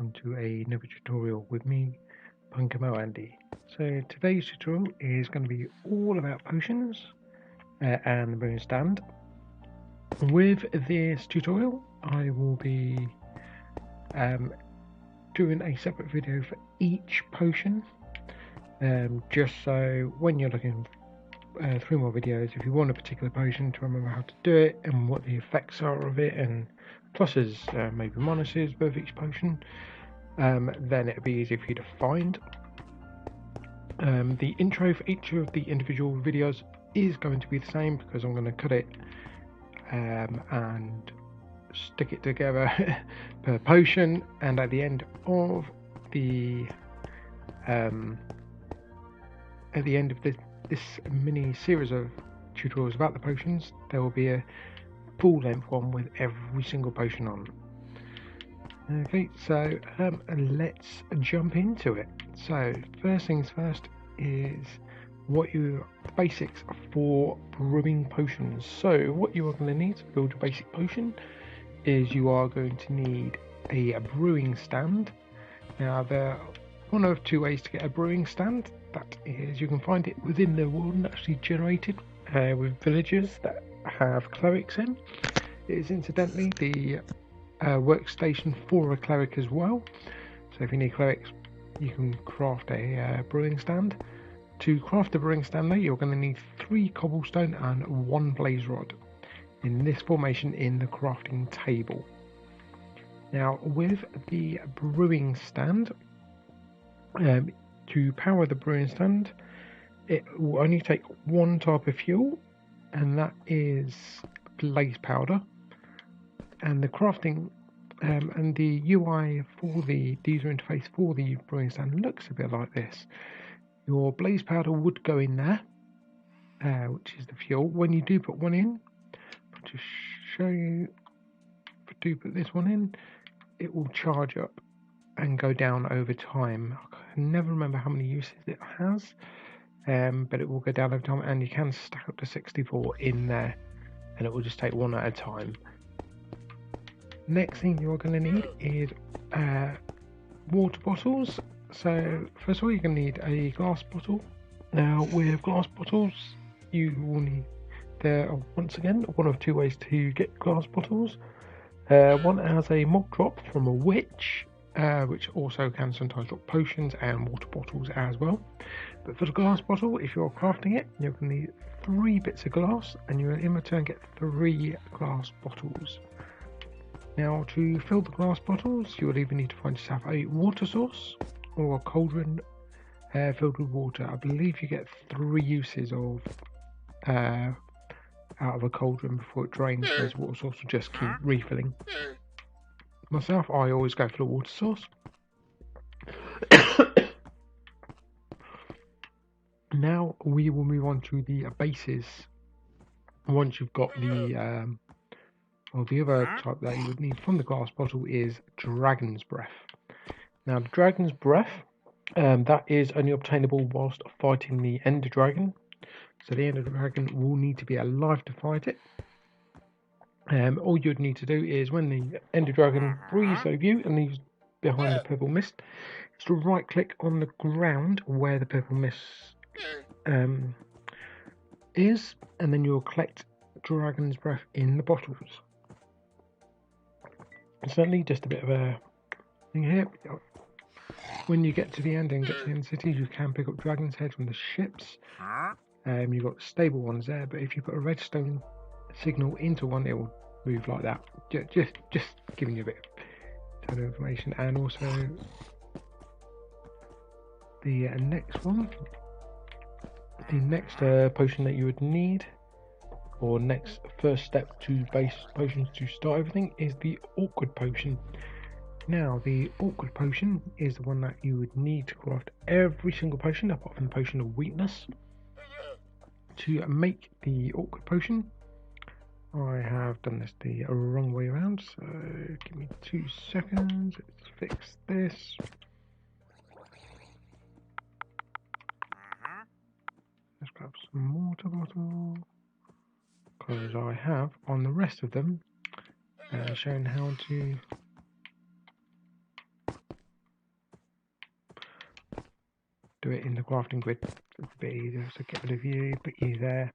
welcome to another tutorial with me, Punkamo Andy. So today's tutorial is going to be all about potions and the brewing stand. With this tutorial I will be doing a separate video for each potion, just so when you're looking through my videos, if you want a particular potion, to remember how to do it and what the effects are of it, and pluses, maybe minuses with each potion, then it'll be easier for you to find. The intro for each of the individual videos is going to be the same, because I'm going to cut it and stick it together per potion, and at the end of the this mini series of tutorials about the potions, there will be a full length one with every single potion on. Okay, so let's jump into it. So first things first is the basics for brewing potions. So what you are going to need to build a basic potion is you are going to need a brewing stand. Now there are one of two ways to get a brewing stand. That is, you can find it within the world and actually generated with villagers that have clerics in. It is incidentally the workstation for a cleric as well. So if you need clerics, you can craft a brewing stand. To craft a brewing stand though, you're going to need 3 cobblestone and 1 blaze rod in this formation in the crafting table. Now with the brewing stand, to power the brewing stand, it will only take 1 type of fuel, and that is blaze powder. And the crafting and the UI for the user interface for the brewing stand looks a bit like this. Your blaze powder would go in there, which is the fuel. When you do put one in, I'll just show you, if I do put this one in, it will charge up and go down over time. I can never remember how many uses it has, but it will go down over time, and you can stack up to 64 in there, and it will just take one at a time. Next thing you're going to need is water bottles. So first of all, you're going to need a glass bottle. Now with glass bottles, you will need, there are once again one of 2 ways to get glass bottles. One has a mock drop from a witch, which also can sometimes drop potions and water bottles as well. But for the glass bottle, if you're crafting it, you're going to need 3 bits of glass, and you'll in return get 3 glass bottles. Now to fill the glass bottles, you will either need to find yourself a water source or a cauldron filled with water. I believe you get 3 uses of out of a cauldron before it drains, whereas water source will just keep refilling. Myself, I always go for the water source. Now we will move on to the bases. Once you've got the the other type that you would need from the glass bottle is Dragon's Breath. Now the Dragon's Breath, that is only obtainable whilst fighting the Ender Dragon. So the Ender Dragon will need to be alive to fight it. All you'd need to do is, when the Ender Dragon breathes over you and he's behind the purple mist, is to right click on the ground where the purple mist is, and then you'll collect Dragon's Breath in the bottles. Certainly just a bit of a thing here. When you get to the end and get to the end cities, you can pick up dragon's heads from the ships. You've got stable ones there, but if you put a redstone signal into one, it will move like that. Just giving you a bit of information. And also the next one, the next potion that you would need, or next first step to base potions to start everything, is the awkward potion. Now the awkward potion is the one that you would need to craft every single potion apart from the potion of weakness. To make the awkward potion, I have done this the wrong way around, so give me 2 seconds. Let's fix this. Let's grab some water bottle, because I have on the rest of them shown how to do it in the crafting grid. It's a bit easier. So get rid of you, put you there,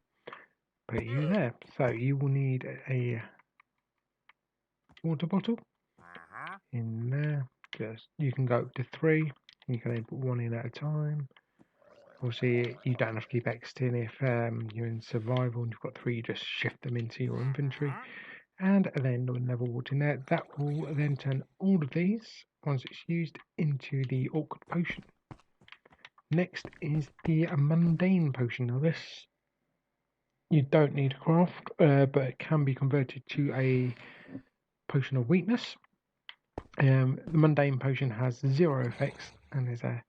put you there. So you will need a water bottle in there. Just you can go up to 3. You can then put 1 in at a time. Obviously, you don't have to keep exiting if you're in survival and you've got 3. You just shift them into your inventory, and then when level water in there, that will then turn all of these once it's used into the awkward potion. Next is the mundane potion. Now this you don't need to craft, but it can be converted to a potion of weakness. The mundane potion has 0 effects and is a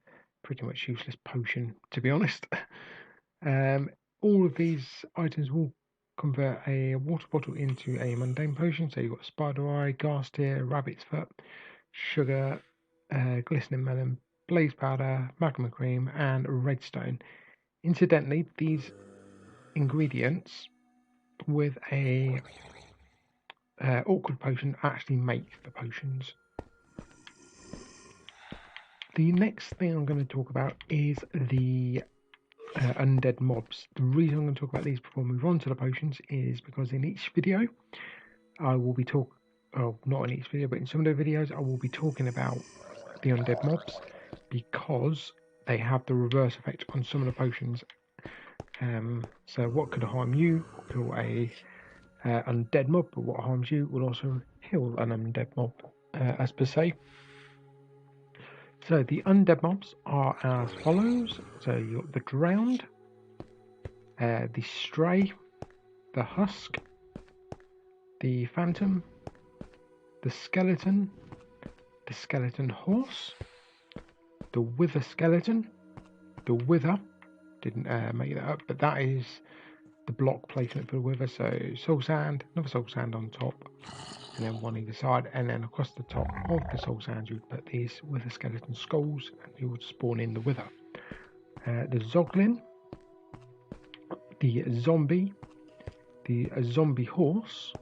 pretty much useless potion, to be honest. All of these items will convert a water bottle into a mundane potion. So you've got spider eye, ghast tear, rabbit's foot, sugar, glistening melon, blaze powder, magma cream, and redstone. Incidentally, these ingredients with a awkward potion actually make the potions. The next thing I'm going to talk about is the undead mobs. The reason I'm going to talk about these before we move on to the potions is because in each video I will be not in each video, but in some of the videos I will be talking about the undead mobs because they have the reverse effect on some of the potions. So what could harm you will kill a undead mob, but what harms you will also heal an undead mob, as per se. So the undead mobs are as follows. So you've got the drowned, the stray, the husk, the phantom, the skeleton horse, the wither skeleton, the wither. Didn't make that up, but that is the block placement for the wither. So soul sand, another soul sand on top, and then 1 either side, and then across the top of the soul sand you would put these wither skeleton skulls, and you would spawn in the wither. The zoglin, the zombie horse,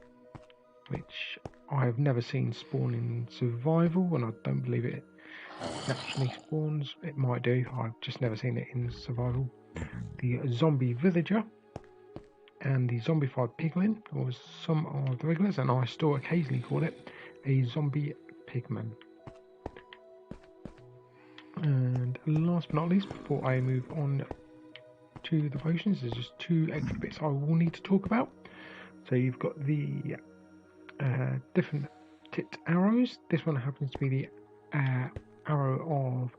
which I've never seen spawn in survival, and I don't believe it naturally spawns. It might do, I've just never seen it in survival. The zombie villager, and the zombified piglin, or some of the regulars, and I still occasionally call it a zombie pigman. And last but not least, before I move on to the potions, there's just 2 extra bits I will need to talk about. So you've got the different tipped arrows. This one happens to be the arrow of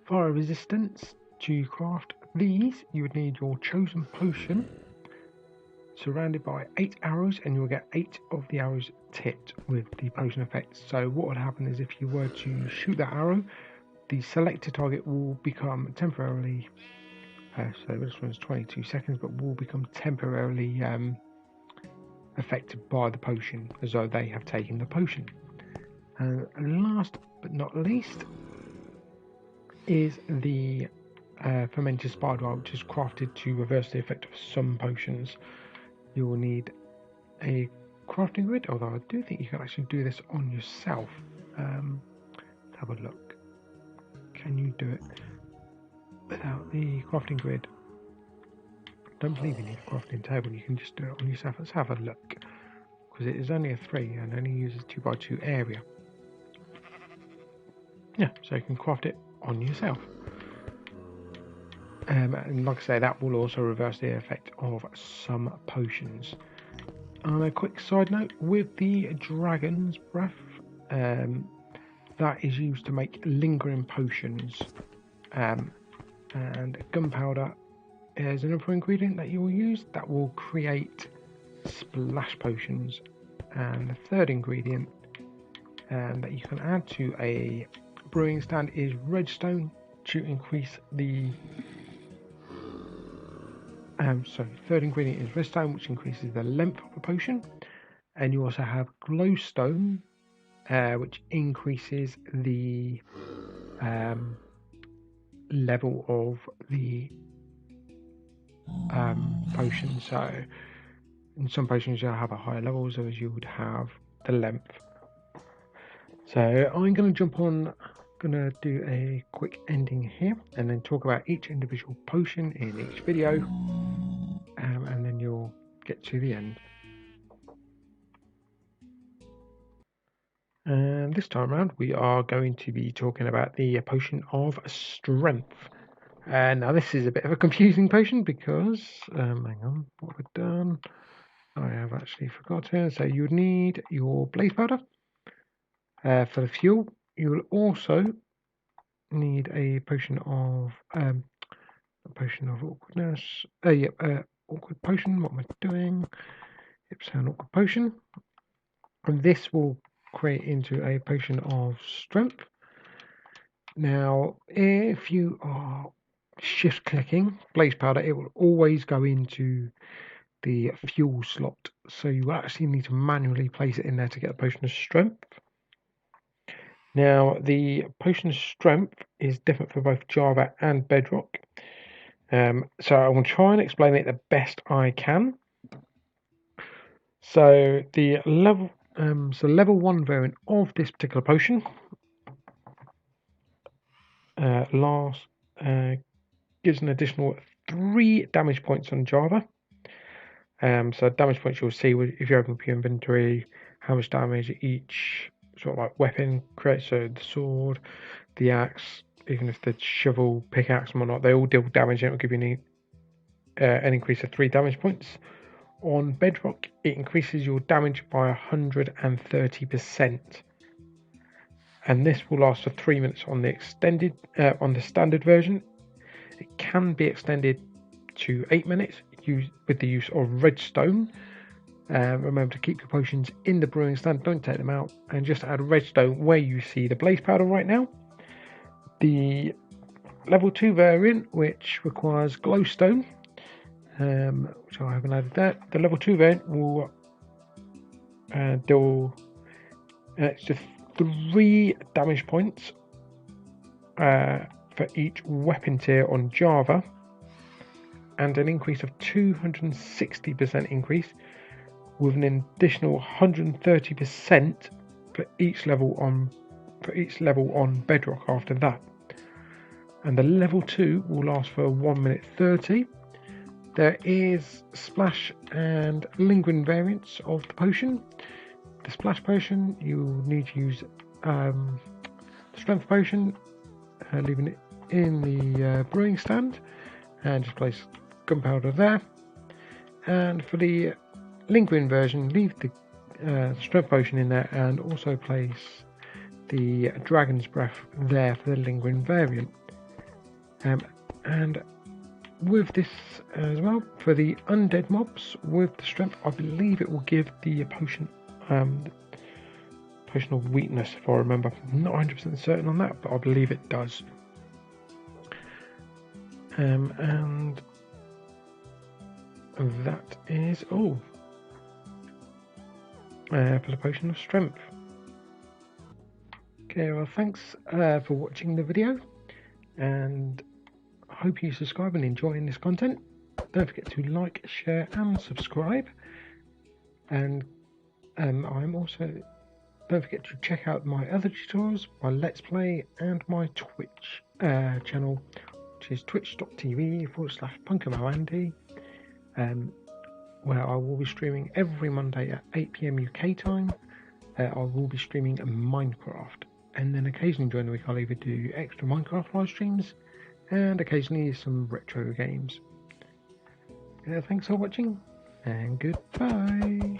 fire resistance. To craft these, you would need your chosen potion surrounded by 8 arrows, and you'll get 8 of the arrows tipped with the potion effects. So what would happen is if you were to shoot that arrow, the selected target will become temporarily so this one's 22 seconds, but will become temporarily affected by the potion, as though they have taken the potion. And last but not least is the fermented spider eye, which is crafted to reverse the effect of some potions. You will need a crafting grid, although I do think you can actually do this on yourself. Let's have a look. Can you do it without the crafting grid? Don't believe you need a crafting table, you can just do it on yourself. Let's have a look, because it is only a 3 and only uses 2x2 area. Yeah, so you can craft it on yourself. And like I say, that will also reverse the effect of some potions. On a quick side note, with the dragon's breath, that is used to make lingering potions, and gunpowder is another ingredient that you will use that will create splash potions. And the third ingredient that you can add to a brewing stand is redstone to increase the third ingredient is redstone, which increases the length of a potion, and you also have glowstone, which increases the level of the potion. So in some potions you'll have a higher level, as you would have the length. So I'm going to jump on gonna do a quick ending here and then talk about each individual potion in each video, and then you'll get to the end. And this time around we are going to be talking about the potion of strength. Now this is a bit of a confusing potion because hang on, what we've done, I have actually forgotten. So you would need your blaze powder for the fuel. You will also need a potion of awkwardness. Awkward potion. What am I doing? It's an awkward potion, and this will create into a potion of strength. Now, if you are shift clicking blaze powder, it will always go into the fuel slot, so you actually need to manually place it in there to get a potion of strength. Now, the potion of strength is different for both Java and Bedrock. So I will try and explain it the best I can. So the level 1 variant of this particular potion gives an additional 3 damage points on Java. So damage points you'll see if you open up your inventory, how much damage each sort of like weapon creates. So the sword, the axe, even if the shovel, pickaxe and whatnot, they all deal damage and it will give you an increase of 3 damage points. On Bedrock, it increases your damage by 130%. And this will last for 3 minutes on the on the standard version. It can be extended to 8 minutes with the use of redstone. Remember to keep your potions in the brewing stand, don't take them out, and just add redstone where you see the blaze powder right now. The level 2 variant, which requires glowstone, which I haven't added there. The level 2 variant will do extra 3 damage points for each weapon tier on Java, and an increase of 260% increase with an additional 130% for each level on Bedrock after that. And the level 2 will last for 1 minute 30. There is splash and lingering variants of the potion. The splash potion, you need to use the strength potion, leaving it in the brewing stand, and just place gunpowder there. And for the lingering version, leave the strength potion in there and also place the dragon's breath there for the lingering variant. And with this as well, for the undead mobs with the strength, I believe it will give the potion of weakness, if I remember. I'm not 100% certain on that, but I believe it does. And that is all for the potion of strength. Okay, well, thanks for watching the video, and I hope you subscribe and enjoying this content. Don't forget to like, share and subscribe, and don't forget to check out my other tutorials, my Let's Play and my Twitch channel, which is twitch.tv/punkamoandy, where I will be streaming every Monday at 8 PM UK time. I will be streaming Minecraft, and then occasionally during the week I'll either do extra Minecraft live streams and occasionally some retro games. Thanks for watching, and goodbye.